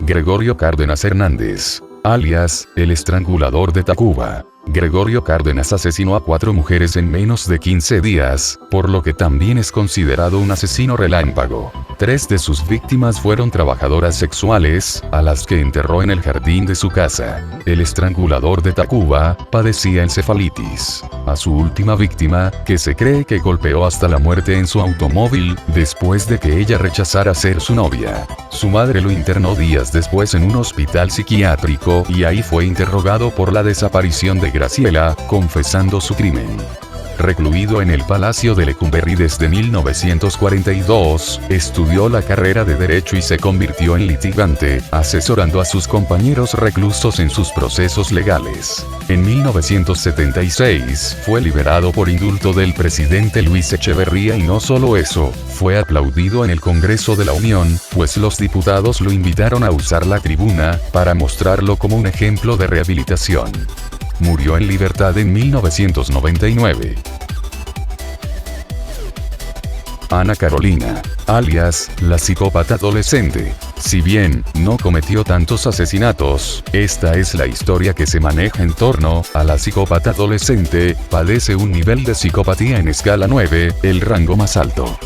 Gregorio Cárdenas Hernández, alias, el estrangulador de Tacuba. Gregorio Cárdenas asesinó a 4 mujeres en menos de 15 días, por lo que también es considerado un asesino relámpago. 3 de sus víctimas fueron trabajadoras sexuales, a las que enterró en el jardín de su casa. El estrangulador de Tacuba padecía encefalitis. A su última víctima, que se cree que golpeó hasta la muerte en su automóvil, después de que ella rechazara ser su novia. Su madre lo internó días después en un hospital psiquiátrico y ahí fue interrogado por la desaparición de Graciela, confesando su crimen. Recluido en el Palacio de Lecumberri desde 1942, estudió la carrera de Derecho y se convirtió en litigante, asesorando a sus compañeros reclusos en sus procesos legales. En 1976, fue liberado por indulto del presidente Luis Echeverría y no solo eso, fue aplaudido en el Congreso de la Unión, pues los diputados lo invitaron a usar la tribuna, para mostrarlo como un ejemplo de rehabilitación. Murió en libertad en 1999. Ana Carolina, alias, la psicópata adolescente. Si bien no cometió tantos asesinatos, esta es la historia que se maneja en torno a la psicópata adolescente. Padece un nivel de psicopatía en escala 9, el rango más alto.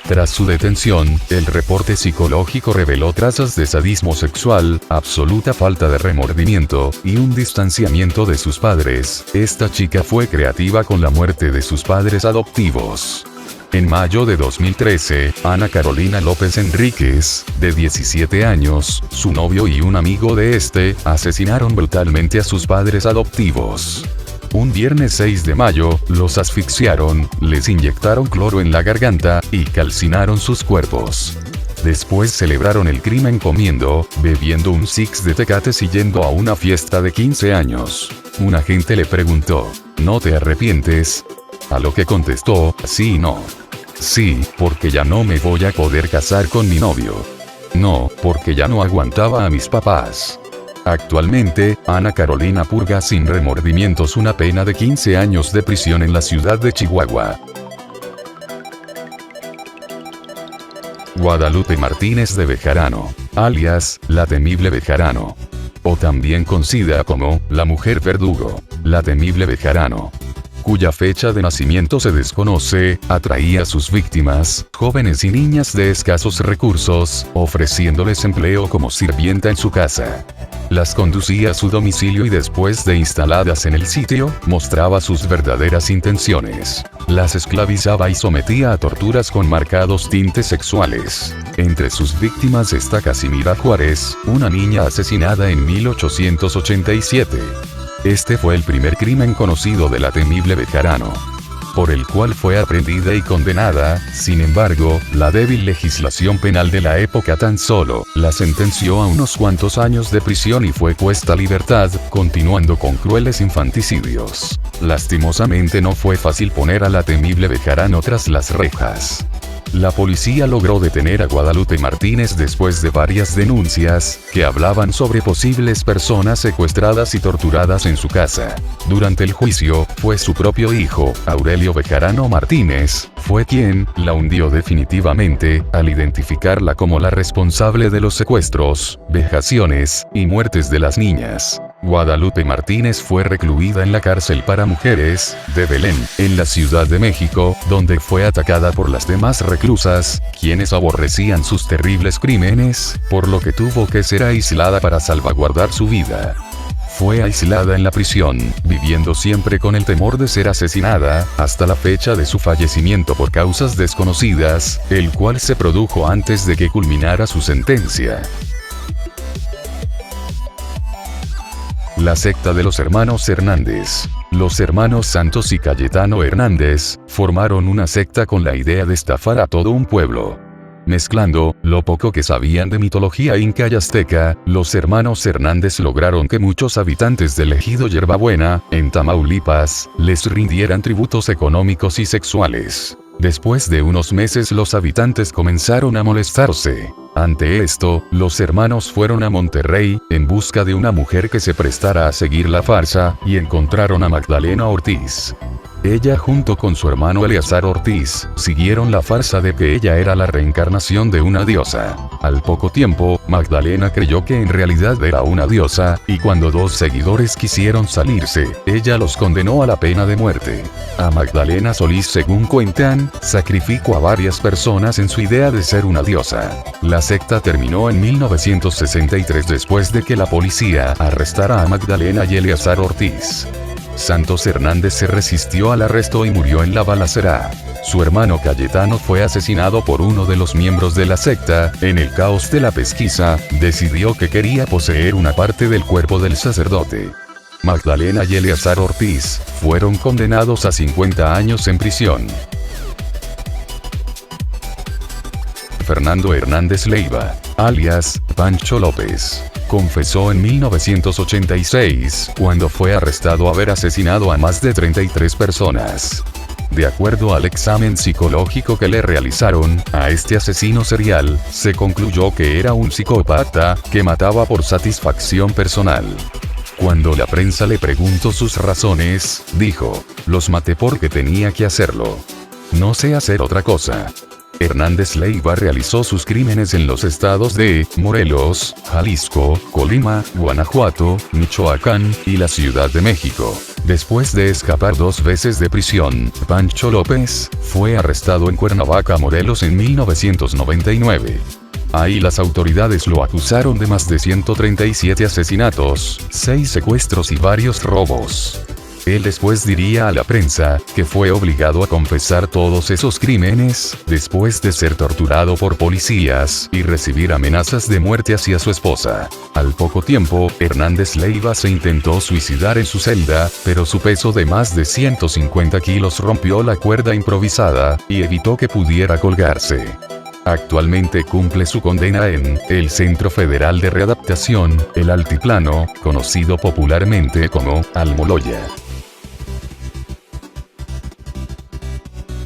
Tras su detención, el reporte psicológico reveló trazas de sadismo sexual, absoluta falta de remordimiento, y un distanciamiento de sus padres. Esta chica fue creativa con la muerte de sus padres adoptivos. En mayo de 2013, Ana Carolina López Enríquez, de 17 años, su novio y un amigo de este, asesinaron brutalmente a sus padres adoptivos. Un viernes 6 de mayo, los asfixiaron, les inyectaron cloro en la garganta, y calcinaron sus cuerpos. Después celebraron el crimen comiendo, bebiendo un six de tecates y yendo a una fiesta de 15 años. Un agente le preguntó, ¿no te arrepientes? A lo que contestó, sí y no. Sí, porque ya no me voy a poder casar con mi novio. No, porque ya no aguantaba a mis papás. Actualmente, Ana Carolina purga sin remordimientos una pena de 15 años de prisión en la ciudad de Chihuahua. Guadalupe Martínez de Bejarano, alias, la temible Bejarano. O también conocida como, la mujer verdugo, la temible Bejarano, cuya fecha de nacimiento se desconoce, atraía a sus víctimas, jóvenes y niñas de escasos recursos, ofreciéndoles empleo como sirvienta en su casa. Las conducía a su domicilio y después de instaladas en el sitio, mostraba sus verdaderas intenciones. Las esclavizaba y sometía a torturas con marcados tintes sexuales. Entre sus víctimas está Casimira Juárez, una niña asesinada en 1887. Este fue el primer crimen conocido de la temible Bejarano, por el cual fue aprehendida y condenada. Sin embargo, la débil legislación penal de la época tan solo la sentenció a unos cuantos años de prisión y fue puesta a libertad, continuando con crueles infanticidios. Lastimosamente no fue fácil poner a la temible Bejarano tras las rejas. La policía logró detener a Guadalupe Martínez después de varias denuncias, que hablaban sobre posibles personas secuestradas y torturadas en su casa. Durante el juicio, fue su propio hijo, Aurelio Bejarano Martínez, fue quien la hundió definitivamente, al identificarla como la responsable de los secuestros, vejaciones, y muertes de las niñas. Guadalupe Martínez fue recluida en la cárcel para mujeres de Belén, en la Ciudad de México, donde fue atacada por las demás reclusas, quienes aborrecían sus terribles crímenes, por lo que tuvo que ser aislada para salvaguardar su vida. Fue aislada en la prisión, viviendo siempre con el temor de ser asesinada, hasta la fecha de su fallecimiento por causas desconocidas, el cual se produjo antes de que culminara su sentencia. La secta de los hermanos Hernández. Los hermanos Santos y Cayetano Hernández formaron una secta con la idea de estafar a todo un pueblo. Mezclando lo poco que sabían de mitología inca y azteca, los hermanos Hernández lograron que muchos habitantes del ejido Yerbabuena, en Tamaulipas, les rindieran tributos económicos y sexuales. Después de unos meses los habitantes comenzaron a molestarse. Ante esto, los hermanos fueron a Monterrey, en busca de una mujer que se prestara a seguir la farsa, y encontraron a Magdalena Ortiz. Ella junto con su hermano Eleazar Ortiz, siguieron la farsa de que ella era la reencarnación de una diosa. Al poco tiempo, Magdalena creyó que en realidad era una diosa, y cuando dos seguidores quisieron salirse, ella los condenó a la pena de muerte. A Magdalena Solís, según cuentan, sacrificó a varias personas en su idea de ser una diosa. La secta terminó en 1963 después de que la policía arrestara a Magdalena y Eleazar Ortiz. Santos Hernández se resistió al arresto y murió en la balacera. Su hermano Cayetano fue asesinado por uno de los miembros de la secta. En el caos de la pesquisa, decidió que quería poseer una parte del cuerpo del sacerdote. Magdalena y Eleazar Ortiz fueron condenados a 50 años en prisión. Fernando Hernández Leiva, alias Pancho López, confesó en 1986, cuando fue arrestado, haber asesinado a más de 33 personas. De acuerdo al examen psicológico que le realizaron a este asesino serial, se concluyó que era un psicópata que mataba por satisfacción personal. Cuando la prensa le preguntó sus razones, dijo: "Los maté porque tenía que hacerlo. No sé hacer otra cosa". Hernández Leiva realizó sus crímenes en los estados de Morelos, Jalisco, Colima, Guanajuato, Michoacán y la Ciudad de México. Después de escapar 2 veces de prisión, Pancho López fue arrestado en Cuernavaca, Morelos en 1999. Ahí las autoridades lo acusaron de más de 137 asesinatos, 6 secuestros y varios robos. Él después diría a la prensa que fue obligado a confesar todos esos crímenes, después de ser torturado por policías y recibir amenazas de muerte hacia su esposa. Al poco tiempo, Hernández Leiva se intentó suicidar en su celda, pero su peso de más de 150 kilos rompió la cuerda improvisada y evitó que pudiera colgarse. Actualmente cumple su condena en el Centro Federal de Readaptación, el Altiplano, conocido popularmente como Almoloya.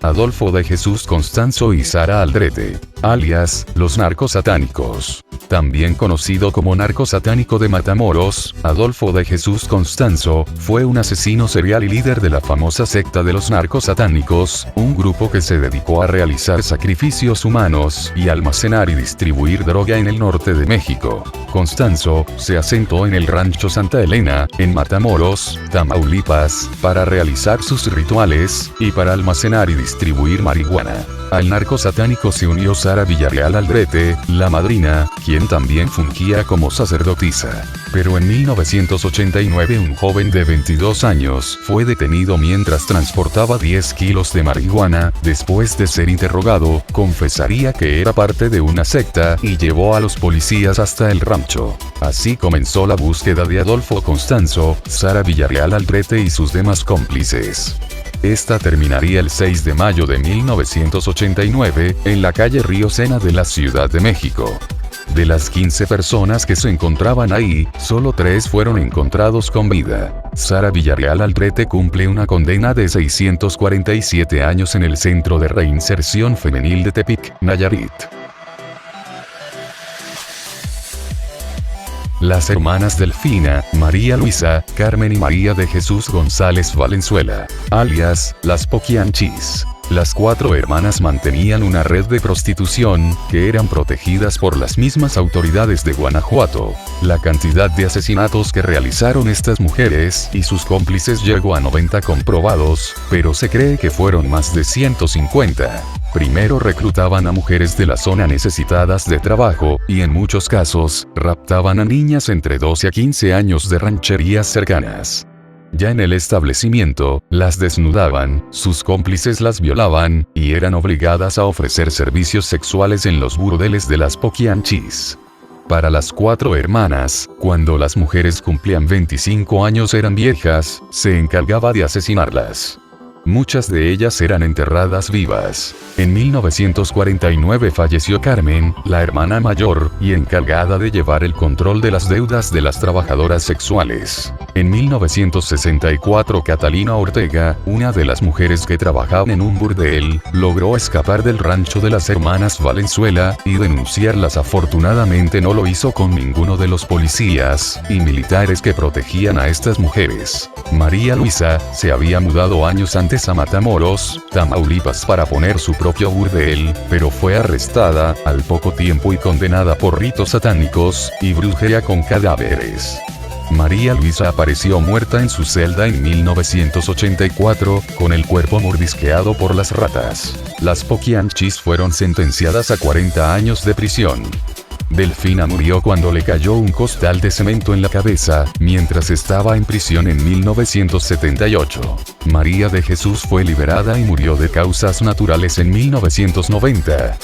Adolfo de Jesús Constanzo y Sara Aldrete, alias los narcosatánicos. También conocido como narcosatánico de Matamoros, Adolfo de Jesús Constanzo fue un asesino serial y líder de la famosa secta de los narcosatánicos, un grupo que se dedicó a realizar sacrificios humanos y almacenar y distribuir droga en el norte de México. Constanzo se asentó en el rancho Santa Elena, en Matamoros, Tamaulipas, para realizar sus rituales y para almacenar y distribuir marihuana. Al narcosatánico se unió Sara Villarreal Aldrete, la madrina, quien también fungía como sacerdotisa. Pero en 1989 un joven de 22 años fue detenido mientras transportaba 10 kilos de marihuana. Después de ser interrogado, confesaría que era parte de una secta y llevó a los policías hasta el rancho. Así comenzó la búsqueda de Adolfo Constanzo, Sara Villarreal Aldrete y sus demás cómplices. Esta terminaría el 6 de mayo de 1989, en la calle Río Sena de la Ciudad de México. De las 15 personas que se encontraban ahí, solo 3 fueron encontrados con vida. Sara Villarreal Aldrete cumple una condena de 647 años en el Centro de Reinserción Femenil de Tepic, Nayarit. Las hermanas Delfina, María Luisa, Carmen y María de Jesús González Valenzuela, alias las Poquianchis. Las 4 hermanas mantenían una red de prostitución, que eran protegidas por las mismas autoridades de Guanajuato. La cantidad de asesinatos que realizaron estas mujeres y sus cómplices llegó a 90 comprobados, pero se cree que fueron más de 150. Primero reclutaban a mujeres de la zona necesitadas de trabajo, y en muchos casos, raptaban a niñas entre 12 a 15 años de rancherías cercanas. Ya en el establecimiento, las desnudaban, sus cómplices las violaban, y eran obligadas a ofrecer servicios sexuales en los burdeles de las Poquianchis. Para las 4 hermanas, cuando las mujeres cumplían 25 años eran viejas, se encargaba de asesinarlas. Muchas de ellas eran enterradas vivas. En 1949 falleció Carmen, la hermana mayor, y encargada de llevar el control de las deudas de las trabajadoras sexuales. En 1964 Catalina Ortega, una de las mujeres que trabajaban en un burdel, logró escapar del rancho de las hermanas Valenzuela, y denunciarlas. Afortunadamente no lo hizo con ninguno de los policías y militares que protegían a estas mujeres. María Luisa se había mudado años antes a Matamoros, Tamaulipas para poner su propio burdel, pero fue arrestada al poco tiempo y condenada por ritos satánicos y brujería con cadáveres. María Luisa apareció muerta en su celda en 1984, con el cuerpo mordisqueado por las ratas. Las Poquianchis fueron sentenciadas a 40 años de prisión. Delfina murió cuando le cayó un costal de cemento en la cabeza, mientras estaba en prisión en 1978. María de Jesús fue liberada y murió de causas naturales en 1990.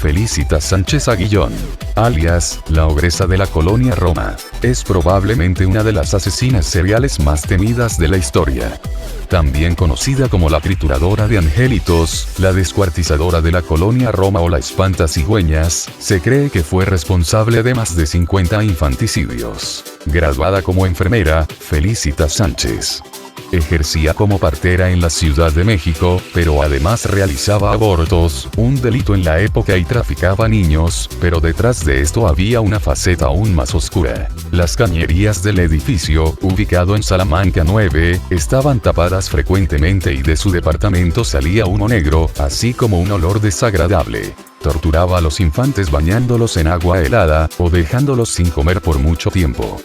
Felicitas Sánchez Aguillón, alias la ogresa de la colonia Roma, es probablemente una de las asesinas seriales más temidas de la historia. También conocida como la trituradora de angelitos, la descuartizadora de la colonia Roma o la espantasigüeñas, se cree que fue responsable de más de 50 infanticidios. Graduada como enfermera, Felicitas Sánchez ejercía como partera en la Ciudad de México, pero además realizaba abortos, un delito en la época, y traficaba niños, pero detrás de esto había una faceta aún más oscura. Las cañerías del edificio, ubicado en Salamanca 9, estaban tapadas frecuentemente y de su departamento salía humo negro, así como un olor desagradable. Torturaba a los infantes bañándolos en agua helada, o dejándolos sin comer por mucho tiempo.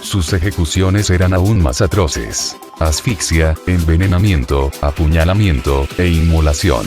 Sus ejecuciones eran aún más atroces: asfixia, envenenamiento, apuñalamiento e inmolación.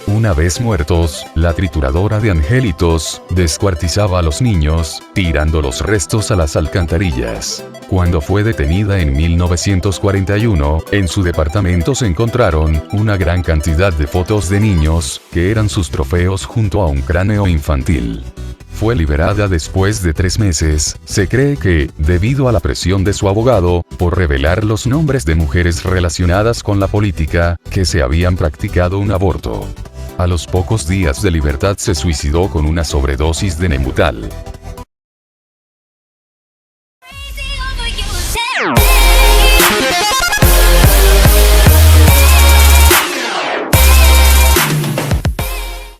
Una vez muertos, la trituradora de angelitos descuartizaba a los niños, tirando los restos a las alcantarillas. Cuando fue detenida en 1941, en su departamento se encontraron una gran cantidad de fotos de niños, que eran sus trofeos, junto a un cráneo infantil. Fue liberada después de 3 meses, se cree que, debido a la presión de su abogado, por revelar los nombres de mujeres relacionadas con la política, que se habían practicado un aborto. A los pocos días de libertad se suicidó con una sobredosis de Nemutal.